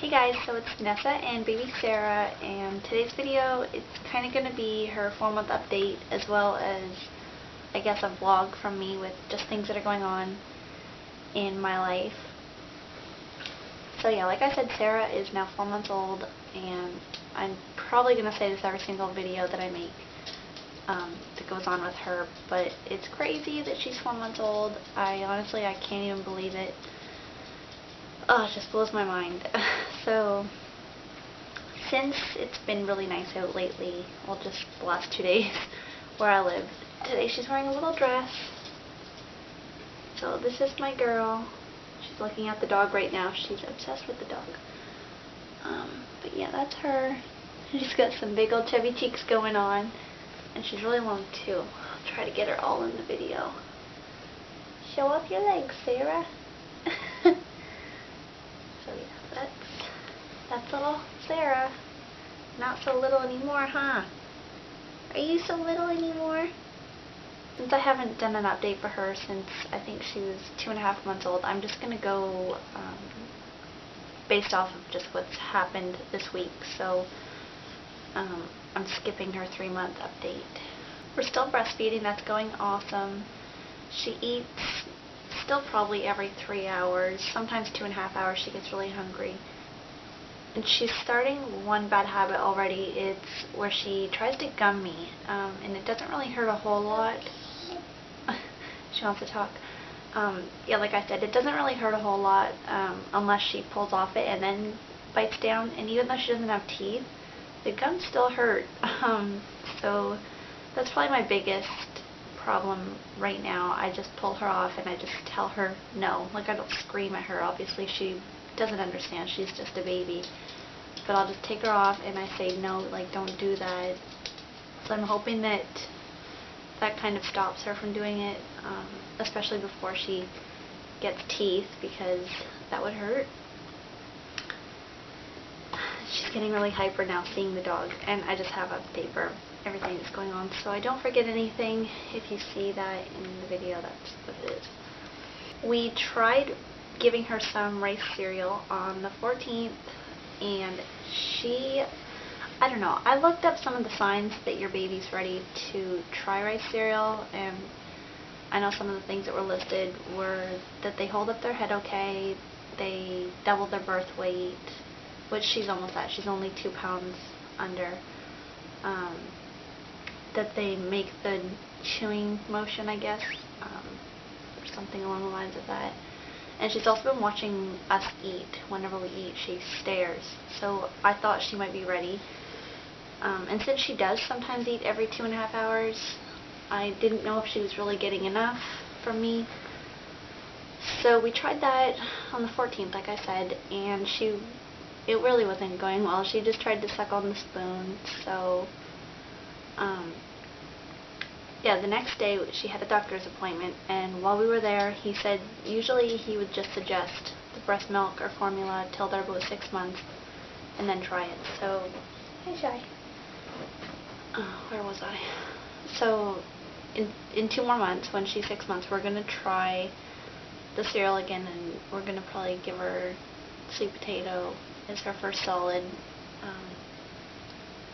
Hey guys, so it's Nessa and baby Sarah, and today's video, it's kind of going to be her 4-month update as well as, I guess, a vlog from me with just things that are going on in my life. So yeah, like I said, Sarah is now 4 months old, and I'm probably going to say this every single video that I make that goes on with her, but it's crazy that she's 4 months old. Honestly, I can't even believe it. Oh, it just blows my mind. So, since it's been really nice out lately, well, just the last 2 days where I live, today she's wearing a little dress. So this is my girl. She's looking at the dog right now. She's obsessed with the dog. But yeah, that's her. She's got some big old chubby cheeks going on. And she's really long too. I'll try to get her all in the video. Show off your legs, Sarah. So yeah, that's little Sarah. Not so little anymore, huh? Are you so little anymore? Since I haven't done an update for her since I think she was 2.5 months old, I'm just going to go based off of just what's happened this week. So I'm skipping her 3-month update. We're still breastfeeding. That's going awesome. She eats still probably every 3 hours, sometimes 2.5 hours. She gets really hungry. And she's starting one bad habit already. It's where she tries to gum me, and it doesn't really hurt a whole lot. She wants to talk. Yeah, like I said, it doesn't really hurt a whole lot unless she pulls off it and then bites down. And even though she doesn't have teeth, the gums still hurt. So that's probably my biggest problem right now. I just pull her off and I just tell her no. Like, I don't scream at her. Obviously she doesn't understand. She's just a baby. But I'll just take her off and I say no, like, don't do that. So I'm hoping that that kind of stops her from doing it, especially before she gets teeth, because that would hurt. She's getting really hyper now seeing the dog, and I just have a paper everything that's going on so I don't forget anything. If you see that in the video, that's what it is. We tried giving her some rice cereal on the 14th, and I don't know, I looked up some of the signs that your baby's ready to try rice cereal, and I know some of the things that were listed were that they hold up their head okay, they double their birth weight, which she's almost at. She's only 2 pounds under. That they make the chewing motion, I guess, or something along the lines of that. And she's also been watching us eat. Whenever we eat, she stares. So I thought she might be ready. And since she does sometimes eat every 2.5 hours, I didn't know if she was really getting enough from me. So we tried that on the 14th, like I said, and it really wasn't going well. She just tried to suck on the spoon. So yeah, the next day she had a doctor's appointment, and while we were there, he said usually he would just suggest the breast milk or formula till they're about 6 months and then try it. So, hey Shy. Where was I? So in 2 more months, when she's 6 months, we're going to try the cereal again, and we're going to probably give her sweet potato as her first solid.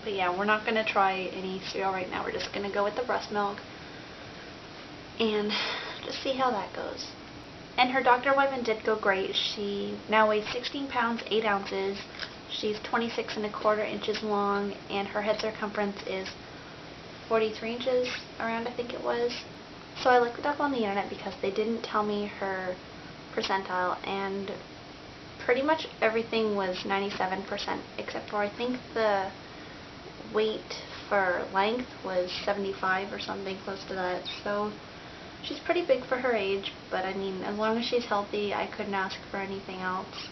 But yeah, we're not going to try any cereal right now. We're just going to go with the breast milk and just see how that goes. And her doctor appointment did go great. She now weighs 16 pounds, 8 ounces. She's 26.25 inches long, and her head circumference is 43 inches around, I think it was. So I looked it up on the internet because they didn't tell me her percentile, and pretty much everything was 97%, except for I think the weight for length was 75 or something close to that. So she's pretty big for her age, but I mean, as long as she's healthy, I couldn't ask for anything else.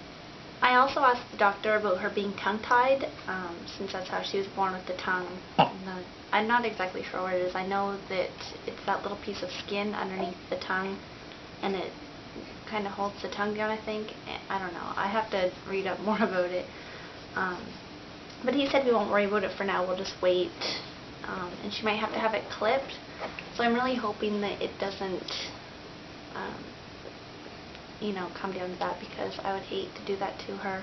I also asked the doctor about her being tongue-tied, since that's how she was born, with the tongue. I'm not exactly sure what it is. I know that it's that little piece of skin underneath the tongue, and it kind of holds the tongue down, I think. I don't know. I have to read up more about it. But he said we won't worry about it for now. We'll just wait. And she might have to have it clipped. So I'm really hoping that it doesn't come down to that, because I would hate to do that to her.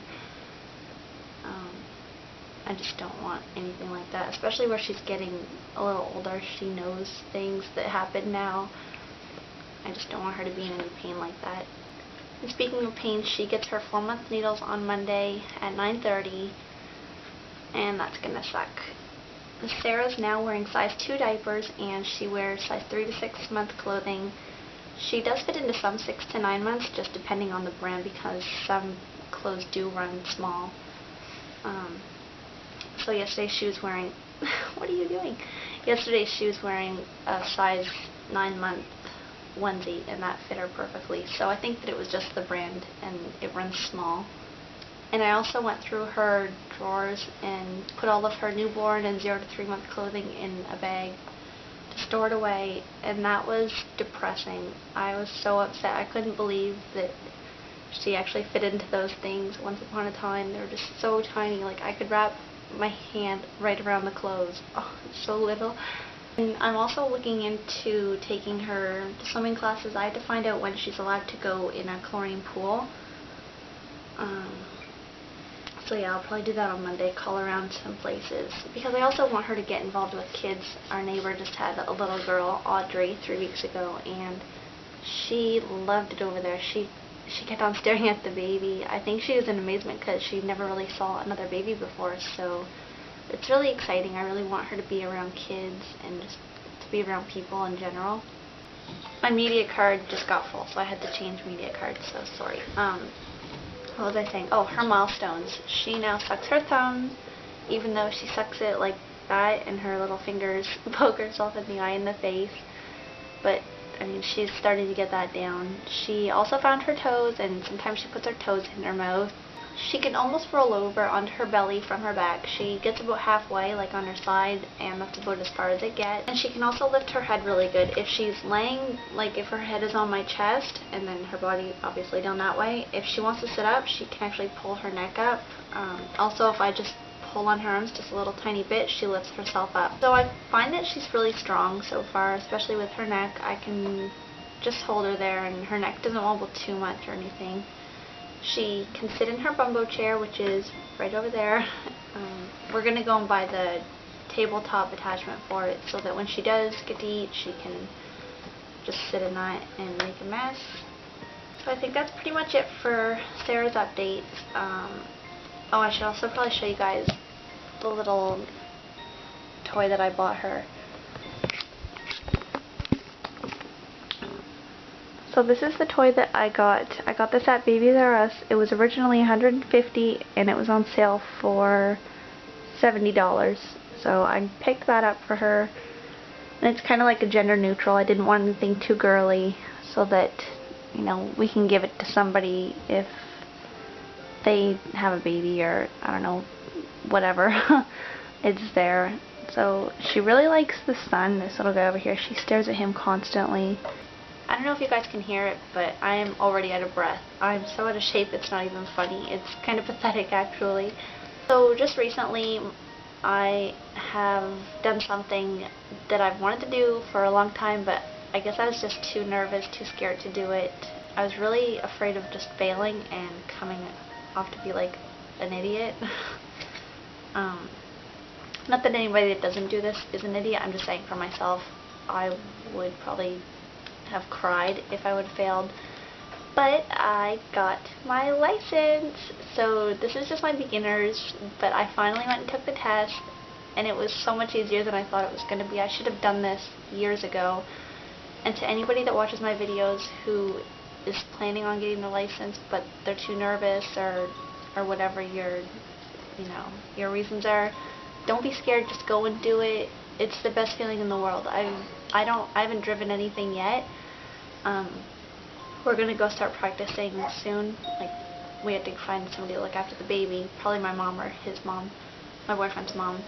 I just don't want anything like that, especially where she's getting a little older. She knows things that happen now. I just don't want her to be in any pain like that. And speaking of pain, she gets her 4-month needles on Monday at 9:30, and that's gonna suck. Sarah's now wearing size 2 diapers, and she wears size 3 to 6 month clothing. She does fit into some 6 to 9 months, just depending on the brand, because some clothes do run small. So yesterday she was wearing, what are you doing? Yesterday she was wearing a size 9 month onesie, and that fit her perfectly. So I think that it was just the brand, and it runs small. And I also went through her drawers and put all of her newborn and 0 to 3 month clothing in a bag to store it away, and that was depressing. I was so upset. I couldn't believe that she actually fit into those things. Once upon a time, they were just so tiny. Like, I could wrap my hand right around the clothes. Oh, it's so little. And I'm also looking into taking her to swimming classes. I have to find out when she's allowed to go in a chlorine pool. So yeah, I'll probably do that on Monday, call around some places. Because I also want her to get involved with kids. Our neighbor just had a little girl, Audrey, 3 weeks ago, and she loved it over there. She kept on staring at the baby. I think she was in amazement because she never really saw another baby before, so it's really exciting. I really want her to be around kids and just to be around people in general. My media card just got full, so I had to change media cards, so sorry. What was I saying? Oh, her milestones. She now sucks her thumb, even though she sucks it like that, and her little fingers poke herself in the eye and the face. But I mean, she's starting to get that down. She also found her toes, and sometimes she puts her toes in her mouth. She can almost roll over onto her belly from her back. She gets about halfway, like on her side, and that's about as far as it gets. And she can also lift her head really good. If she's laying, like if her head is on my chest, and then her body obviously down that way, if she wants to sit up, she can actually pull her neck up. Also, if I just pull on her arms just a little tiny bit, she lifts herself up. So I find that she's really strong so far, especially with her neck. I can just hold her there, and her neck doesn't wobble too much or anything. She can sit in her bumbo chair, which is right over there. We're going to go and buy the tabletop attachment for it so that when she does get to eat, she can just sit in that and make a mess. So I think that's pretty much it for Sarah's updates. Oh, I should also probably show you guys the little toy that I bought her. So this is the toy that I got. I got this at Babies R Us. It was originally $150 and it was on sale for $70. So I picked that up for her. And it's kind of like a gender neutral. I didn't want anything too girly so that, you know, we can give it to somebody if they have a baby or, I don't know, whatever. It's there. So she really likes the sun, this little guy over here. She stares at him constantly. I don't know if you guys can hear it, but I am already out of breath. I'm so out of shape, it's not even funny. It's kind of pathetic, actually. So just recently, I have done something that I've wanted to do for a long time, but I guess I was just too nervous, too scared to do it. I was really afraid of just failing and coming off to be like an idiot. Not that anybody that doesn't do this is an idiot, I'm just saying for myself, I would probably have cried if I would have failed. But I got my license, so this is just my beginners, but I finally went and took the test, and it was so much easier than I thought it was going to be. I should have done this years ago. And to anybody that watches my videos who is planning on getting the license but they're too nervous or whatever your reasons are, don't be scared, just go and do it. It's the best feeling in the world. I haven't driven anything yet. We're gonna go start practicing soon. Like, we have to find somebody to look after the baby, probably my mom or his mom, my boyfriend's mom.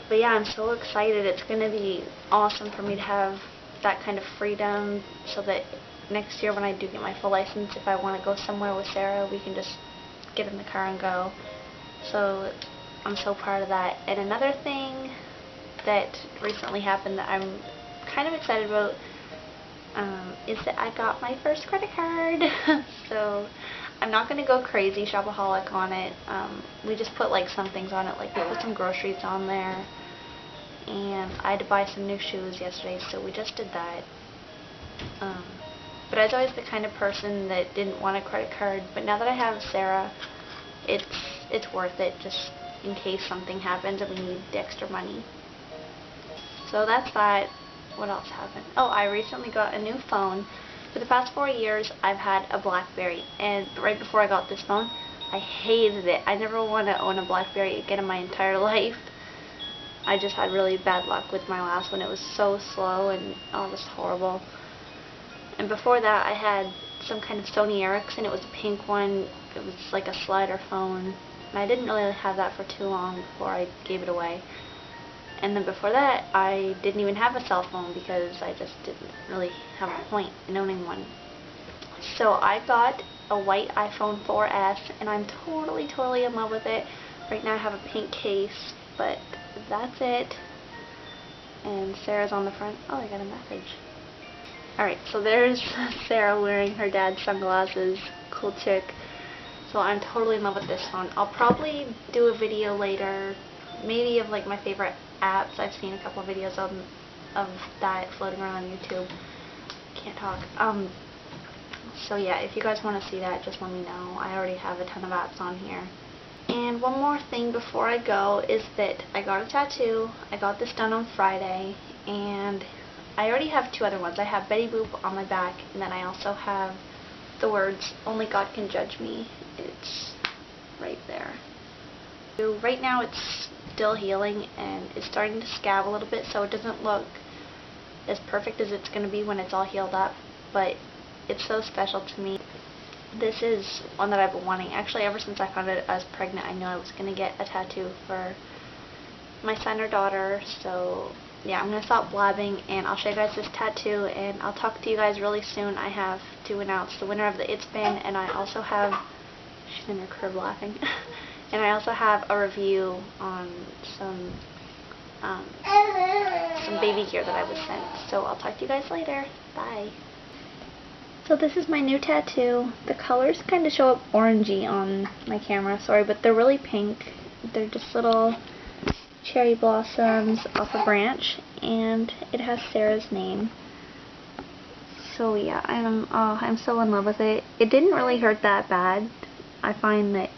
But yeah, I'm so excited. It's gonna be awesome for me to have that kind of freedom, so that next year when I do get my full license, if I want to go somewhere with Sarah, we can just get in the car and go. So I'm so proud of that. And another thing that recently happened that I'm kind of excited about is that I got my first credit card. So I'm not going to go crazy shopaholic on it. We just put like some things on it, like we put some groceries on there, and I had to buy some new shoes yesterday, so we just did that. But I was always the kind of person that didn't want a credit card, but now that I have Sarah, it's worth it, just in case something happens and we need the extra money. So that's that. What else happened? Oh, I recently got a new phone. For the past 4 years, I've had a BlackBerry, and right before I got this phone, I hated it. I never want to own a BlackBerry again in my entire life. I just had really bad luck with my last one. It was so slow and oh, it was horrible. And before that, I had some kind of Sony Ericsson. It was a pink one. It was like a slider phone, and I didn't really have that for too long before I gave it away. And then before that, I didn't even have a cell phone because I just didn't really have a point in owning one. So I got a white iPhone 4S, and I'm totally in love with it. Right now I have a pink case, but that's it. And Sarah's on the front. Oh, I got a message. Alright, so there's Sarah wearing her dad's sunglasses. Cool chick. So I'm totally in love with this phone. I'll probably do a video later, maybe of like my favorite apps. I've seen a couple of videos of that floating around on YouTube. Can't talk. So yeah, if you guys want to see that, just let me know. I already have a ton of apps on here. And one more thing before I go is that I got a tattoo. I got this done on Friday, and I already have 2 other ones. I have Betty Boop on my back, and then I also have the words, "Only God Can Judge Me." It's right there. So right now it's still healing, and it's starting to scab a little bit, so it doesn't look as perfect as it's going to be when it's all healed up, but it's so special to me. This is one that I've been wanting. Actually, ever since I found out I was pregnant, I knew I was going to get a tattoo for my son or daughter. So yeah, I'm going to stop blabbing, and I'll show you guys this tattoo, and I'll talk to you guys really soon. I have to announce the winner of the It's Been, and I also have, she's in her crib laughing, and I also have a review on some baby gear that I was sent. So I'll talk to you guys later. Bye. So this is my new tattoo. The colors kind of show up orangey on my camera, sorry, but they're really pink. They're just little cherry blossoms off a branch, and it has Sarah's name. So yeah, I'm so in love with it. It didn't really hurt that bad. I find that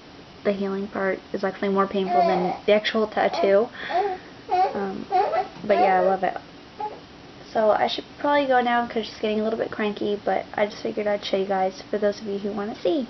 the healing part is actually more painful than the actual tattoo. But yeah, I love it. So I should probably go now because she's getting a little bit cranky, but I just figured I'd show you guys for those of you who want to see.